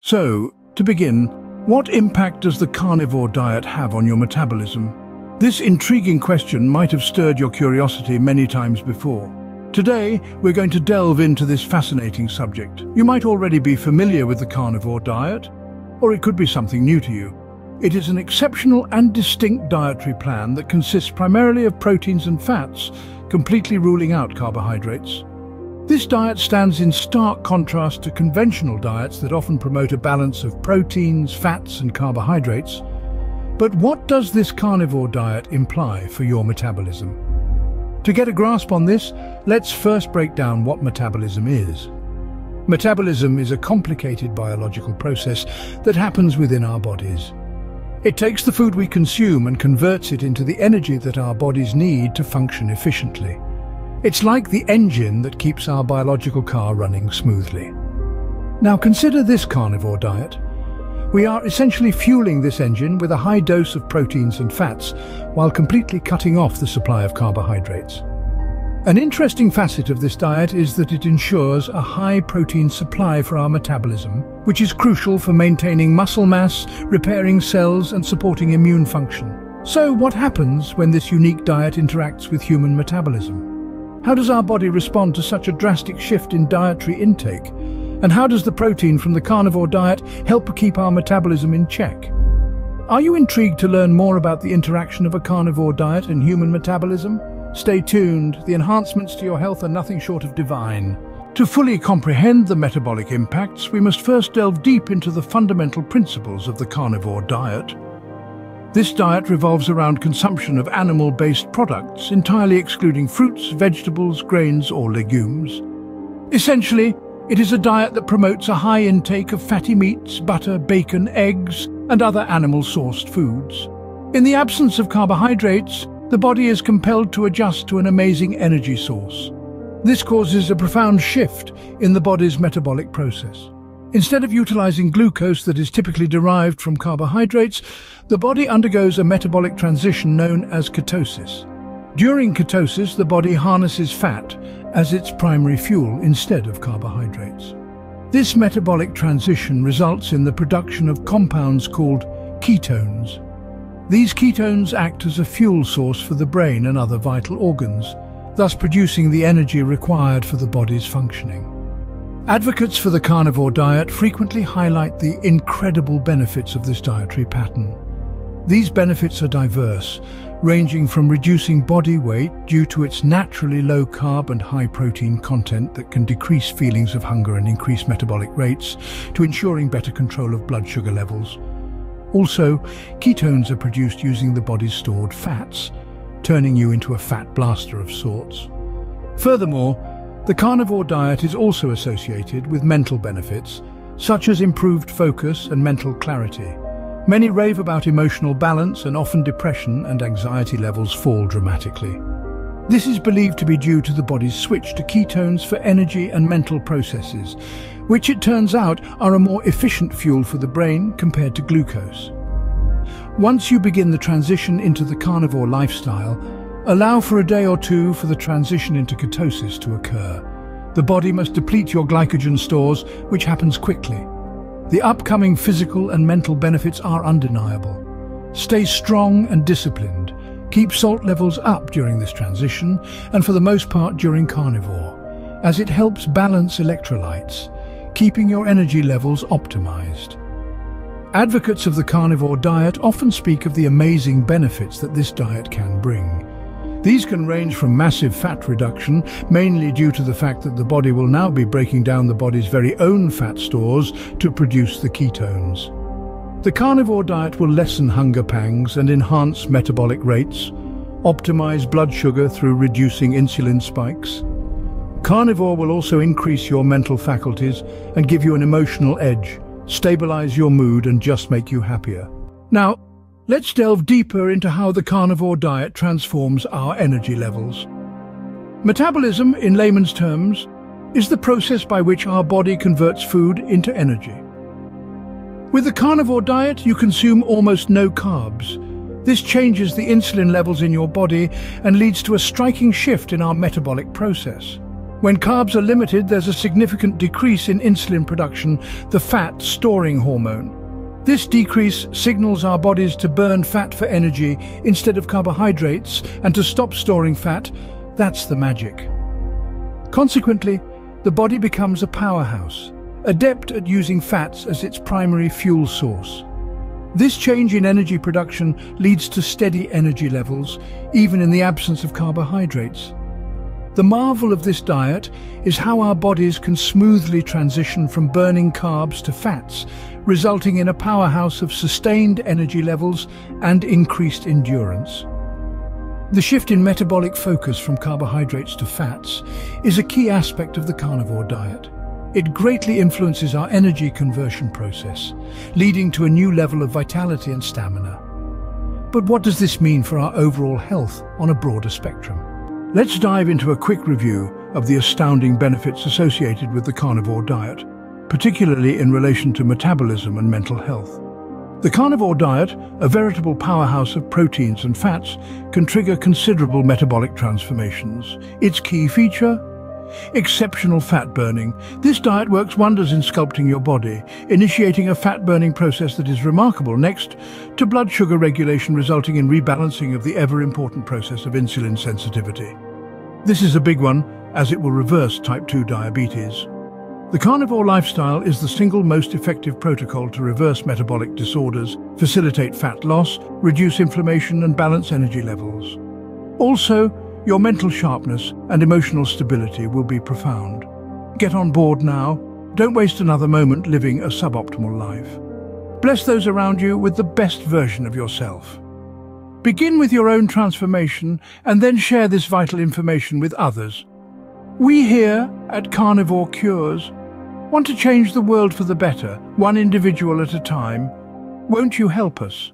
So, to begin, what impact does the carnivore diet have on your metabolism? This intriguing question might have stirred your curiosity many times before. Today, we're going to delve into this fascinating subject. You might already be familiar with the carnivore diet, or it could be something new to you. It is an exceptional and distinct dietary plan that consists primarily of proteins and fats, completely ruling out carbohydrates. This diet stands in stark contrast to conventional diets that often promote a balance of proteins, fats, and carbohydrates. But what does this carnivore diet imply for your metabolism? To get a grasp on this, let's first break down what metabolism is. Metabolism is a complicated biological process that happens within our bodies. It takes the food we consume and converts it into the energy that our bodies need to function efficiently. It's like the engine that keeps our biological car running smoothly. Now consider this carnivore diet. We are essentially fueling this engine with a high dose of proteins and fats while completely cutting off the supply of carbohydrates. An interesting facet of this diet is that it ensures a high protein supply for our metabolism, which is crucial for maintaining muscle mass, repairing cells, and supporting immune function. So what happens when this unique diet interacts with human metabolism? How does our body respond to such a drastic shift in dietary intake? And how does the protein from the carnivore diet help keep our metabolism in check? Are you intrigued to learn more about the interaction of a carnivore diet and human metabolism? Stay tuned, the enhancements to your health are nothing short of divine. To fully comprehend the metabolic impacts, we must first delve deep into the fundamental principles of the carnivore diet. This diet revolves around consumption of animal-based products, entirely excluding fruits, vegetables, grains, or legumes. Essentially, it is a diet that promotes a high intake of fatty meats, butter, bacon, eggs, and other animal-sourced foods. In the absence of carbohydrates, the body is compelled to adjust to an amazing energy source. This causes a profound shift in the body's metabolic process. Instead of utilizing glucose that is typically derived from carbohydrates, the body undergoes a metabolic transition known as ketosis. During ketosis, the body harnesses fat as its primary fuel instead of carbohydrates. This metabolic transition results in the production of compounds called ketones. These ketones act as a fuel source for the brain and other vital organs, thus producing the energy required for the body's functioning. Advocates for the carnivore diet frequently highlight the incredible benefits of this dietary pattern. These benefits are diverse, ranging from reducing body weight due to its naturally low carb and high protein content that can decrease feelings of hunger and increase metabolic rates, to ensuring better control of blood sugar levels. Also, ketones are produced using the body's stored fats, turning you into a fat blaster of sorts. Furthermore, the carnivore diet is also associated with mental benefits, such as improved focus and mental clarity. Many rave about emotional balance, and often depression and anxiety levels fall dramatically. This is believed to be due to the body's switch to ketones for energy and mental processes, which it turns out are a more efficient fuel for the brain compared to glucose. Once you begin the transition into the carnivore lifestyle, allow for a day or two for the transition into ketosis to occur. The body must deplete your glycogen stores, which happens quickly. The upcoming physical and mental benefits are undeniable. Stay strong and disciplined. Keep salt levels up during this transition, and for the most part during carnivore, as it helps balance electrolytes, keeping your energy levels optimized. Advocates of the carnivore diet often speak of the amazing benefits that this diet can bring. These can range from massive fat reduction, mainly due to the fact that the body will now be breaking down the body's very own fat stores to produce the ketones. The carnivore diet will lessen hunger pangs and enhance metabolic rates, optimize blood sugar through reducing insulin spikes. Carnivore will also increase your mental faculties and give you an emotional edge, stabilize your mood, and just make you happier. Now, let's delve deeper into how the carnivore diet transforms our energy levels. Metabolism, in layman's terms, is the process by which our body converts food into energy. With the carnivore diet, you consume almost no carbs. This changes the insulin levels in your body and leads to a striking shift in our metabolic process. When carbs are limited, there's a significant decrease in insulin production, the fat-storing hormone. This decrease signals our bodies to burn fat for energy instead of carbohydrates and to stop storing fat. That's the magic. Consequently, the body becomes a powerhouse, adept at using fats as its primary fuel source. This change in energy production leads to steady energy levels, even in the absence of carbohydrates. The marvel of this diet is how our bodies can smoothly transition from burning carbs to fats, resulting in a powerhouse of sustained energy levels and increased endurance. The shift in metabolic focus from carbohydrates to fats is a key aspect of the carnivore diet. It greatly influences our energy conversion process, leading to a new level of vitality and stamina. But what does this mean for our overall health on a broader spectrum? Let's dive into a quick review of the astounding benefits associated with the carnivore diet, particularly in relation to metabolism and mental health. The carnivore diet, a veritable powerhouse of proteins and fats, can trigger considerable metabolic transformations. Its key feature? Exceptional fat burning. This diet works wonders in sculpting your body, initiating a fat-burning process that is remarkable. Next, to blood sugar regulation, resulting in rebalancing of the ever-important process of insulin sensitivity. This is a big one, as it will reverse type 2 diabetes. The carnivore lifestyle is the single most effective protocol to reverse metabolic disorders, facilitate fat loss, reduce inflammation, and balance energy levels. Also, your mental sharpness and emotional stability will be profound. Get on board now. Don't waste another moment living a suboptimal life. Bless those around you with the best version of yourself. Begin with your own transformation and then share this vital information with others. We here at Carnivore Cures want to change the world for the better, one individual at a time. Won't you help us?